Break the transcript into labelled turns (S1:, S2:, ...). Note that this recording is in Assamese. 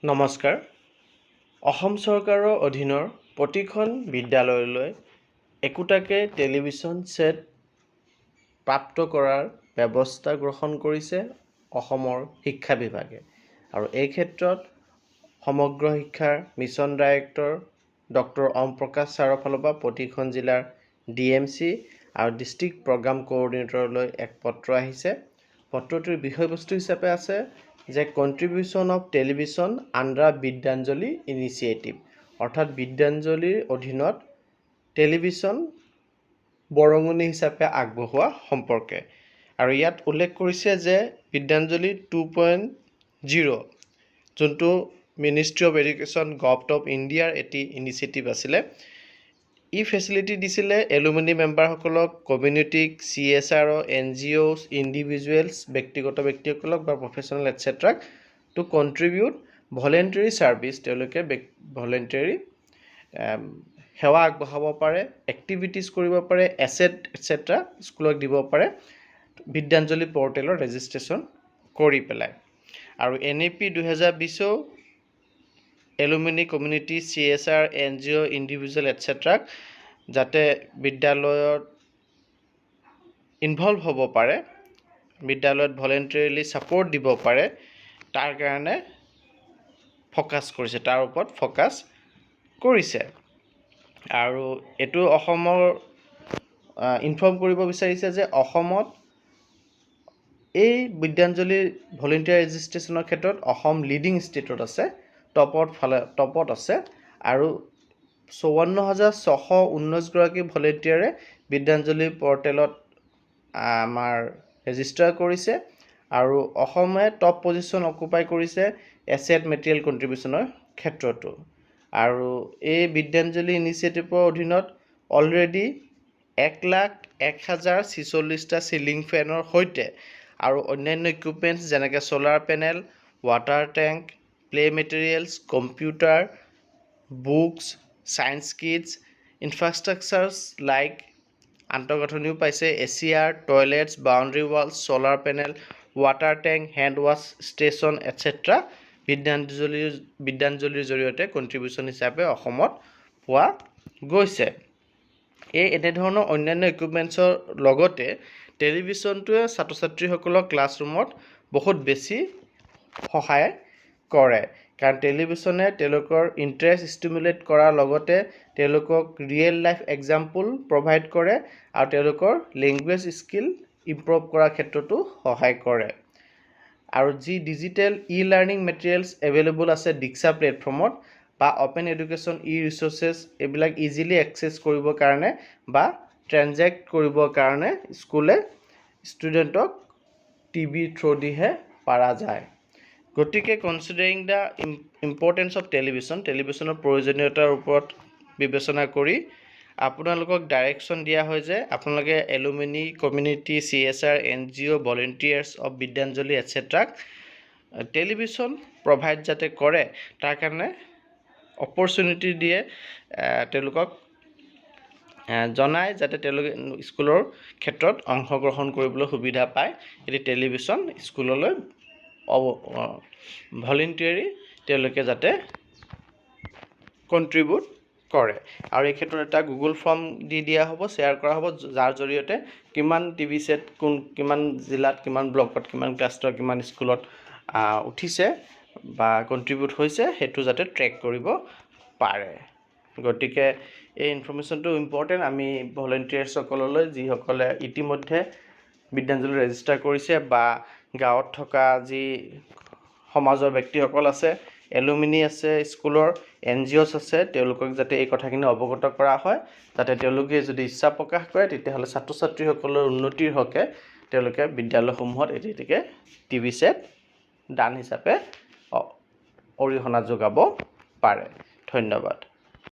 S1: নমস্কাৰ। অসম চৰকাৰৰ অধীনৰ প্ৰতিখন বিদ্যালয়লৈ একোটাকে টেলিভিছন ছেট প্ৰাপ্ত কৰাৰ ব্যৱস্থা গ্ৰহণ কৰিছে অসমৰ শিক্ষা বিভাগে। আৰু এই ক্ষেত্ৰত সমগ্ৰ শিক্ষাৰ মিছন ডাইৰেক্টৰ ডক্টৰ ওম প্ৰকাশ ছাৰৰ ফালৰ পৰা প্ৰতিখন জিলাৰ DMC আৰু ডিষ্ট্ৰিক্ট প্ৰগ্ৰাম কোঅৰ্ডিনেটৰলৈ এক পত্ৰ আহিছে। পত্ৰটোৰ বিষয়বস্তু হিচাপে আছে যে contribution of television under Vidyanjali initiative, অৰ্থাৎ বিদ্যাঞ্জলিৰ অধীনত টেলিভিছন বৰঙণি হিচাপে আগবঢ়োৱা সম্পৰ্কে। আৰু ইয়াত উল্লেখ কৰিছে যে বিদ্যাঞ্জলি 2.0 যোনটো ministry of education government of ইণ্ডিয়াৰ এটি ইনিচিয়েটিভ আছিলে, ই ফেচিলিটি দিছিলে এলুমিনি মেম্বাৰসকলক, কমিউনিটিক, CSR, NGOs, ইণ্ডিভিজুৱেলছ, ব্যক্তিগত ব্যক্তিসকলক বা প্ৰফেশ্যনেল এটচেট্ৰাক টু কণ্ট্ৰিবিউট ভলেণ্টাৰী ছাৰ্ভিচ, তেওঁলোকে ভলেণ্টাৰী সেৱা আগবঢ়াব পাৰে, এক্টিভিটিজ কৰিব পাৰে, এছেট এটচেট্ৰা স্কুলক দিব পাৰে বিদ্যাঞ্জলি পৰ্টেলৰ ৰেজিষ্ট্ৰেশ্যন কৰি পেলাই। আৰু NAP 2020 alumni community, CSR, NGO, individual এটচেট্ৰাক যাতে বিদ্যালয়ত ইনভলভ হ'ব পাৰে, বিদ্যালয়ত ভলেণ্টাৰীলি ছাপোৰ্ট দিব পাৰে, তাৰ কাৰণে ফ'কাছ কৰিছে, তাৰ ওপৰত ফ'কাছ কৰিছে। আৰু এইটো অসমৰ ইনফৰ্ম কৰিব বিচাৰিছে যে অসমত এই বিদ্যাঞ্জলি ভলেণ্টিয়াৰ ৰেজিষ্ট্ৰেশ্যনৰ ক্ষেত্ৰত অসম লিডিং ষ্টেটত আছে, টপত আছে। আৰু 54,619 গৰাকী ভলেণ্টিয়াৰে বিদ্যাঞ্জলি পৰ্টেলত আমাৰ ৰেজিষ্টাৰ কৰিছে। আৰু অসমে টপ পজিশ্যন অকুপাই কৰিছে এছেট মেটেৰিয়েল কণ্ট্ৰিবিউশ্যনৰ ক্ষেত্ৰতো। আৰু এই বিদ্যাঞ্জলি ইনিচিয়েটিভৰ অধীনত অলৰেডি 1,01,046টা চিলিং ফেনৰ সৈতে আৰু অন্যান্য ইকুইপমেণ্টছ যেনেকৈ solar panel, water tank, play materials, computer, books, science kits, infrastructures like আন্তঃগাঁথনিও পাইছে, ACR, toilets, boundary walls, solar panel, water tank, hand wash station etcetera বিদ্যাঞ্জলিৰ জৰিয়তে কণ্ট্ৰিবিউশ্যন হিচাপে অসমত পোৱা গৈছে। এনেধৰণৰ অন্যান্য ইকুইপমেণ্টছৰ লগতে টেলিভিশ্যনটোৱে ছাত্ৰ ছাত্ৰীসকলক ক্লাছৰুমত বহুত বেছি সহায় কৰে, কাৰণ টেলিভিশ্যনে তেওঁলোকৰ ইণ্টাৰেষ্ট ষ্টিমুলেট কৰাৰ লগতে তেওঁলোকক ৰিয়েল লাইফ এক্সাম্পল প্ৰভাইড কৰে আৰু তেওঁলোকৰ লেংগুৱেজ স্কিল ইম্প্ৰুভ কৰাৰ ক্ষেত্ৰতো সহায় কৰে। আৰু যি ডিজিটেল লাৰ্ণিং মেটেৰিয়েলছ এভেইলেবল আছে দীক্ষা প্লেটফৰ্মত বা অপেন এডুকেশ্যন ৰিচ'ৰ্চেছ, এইবিলাক ইজিলি একচেছ কৰিবৰ কাৰণে বা ট্ৰেনজেক্ট কৰিবৰ কাৰণে স্কুলে ষ্টুডেণ্টক TV থ্ৰুদিহে পৰা যায়। গতিকে কনচিডাৰিং দ্য ইম্পৰ্টেঞ্চ অফ টেলিভিশ্যনৰ প্ৰয়োজনীয়তাৰ ওপৰত বিবেচনা কৰি আপোনালোকক ডাইৰেকশ্যন দিয়া হয় যে আপোনালোকে alumni community, CSR, NGO, volunteers of Vidyanjali এটচেট্ৰাক টেলিভিশ্যন প্ৰভাইড যাতে কৰে তাৰ কাৰণে অপৰচুনিটি দিয়ে, তেওঁলোকক জনায় যাতে তেওঁলোকে স্কুলৰ ক্ষেত্ৰত অংশগ্ৰহণ কৰিবলৈ সুবিধা পায়। এটি টেলিভিশ্যন স্কুললৈ ভলেণ্টিয়াৰী তেওঁলোকে যাতে কণ্ট্ৰিবিউট কৰে। আৰু এই ক্ষেত্ৰত এটা গুগল ফৰ্ম দি দিয়া হ'ব, শ্বেয়াৰ কৰা হ'ব, যাৰ জৰিয়তে কিমান TV ছেট কিমান জিলাত, কিমান ব্লকত, কিমান ক্লাষ্টাৰ, কিমান স্কুলত উঠিছে বা কণ্ট্ৰিবিউট হৈছে সেইটো যাতে ট্ৰেক কৰিব পাৰে। গতিকে এই ইনফৰ্মেশ্যনটো ইম্পৰ্টেণ্ট আমি ভলেণ্টিয়াৰ্ছসকললৈ, যিসকলে ইতিমধ্যে বিদ্যাঞ্জলি ৰেজিষ্টাৰ কৰিছে বা গাঁৱত থকা যি সমাজৰ ব্যক্তিসকল আছে, এলুমিনি আছে, স্কুলৰ NGOs আছে, তেওঁলোকক যাতে এই কথাখিনি অৱগত কৰা হয়, যাতে তেওঁলোকে যদি ইচ্ছা প্ৰকাশ কৰে তেতিয়াহ'লে ছাত্ৰ ছাত্ৰীসকলৰ উন্নতিৰ হকে তেওঁলোকে বিদ্যালয়সমূহত এটিকে TV ছেট দান হিচাপে অৰিহণা যোগাব পাৰে। ধন্যবাদ।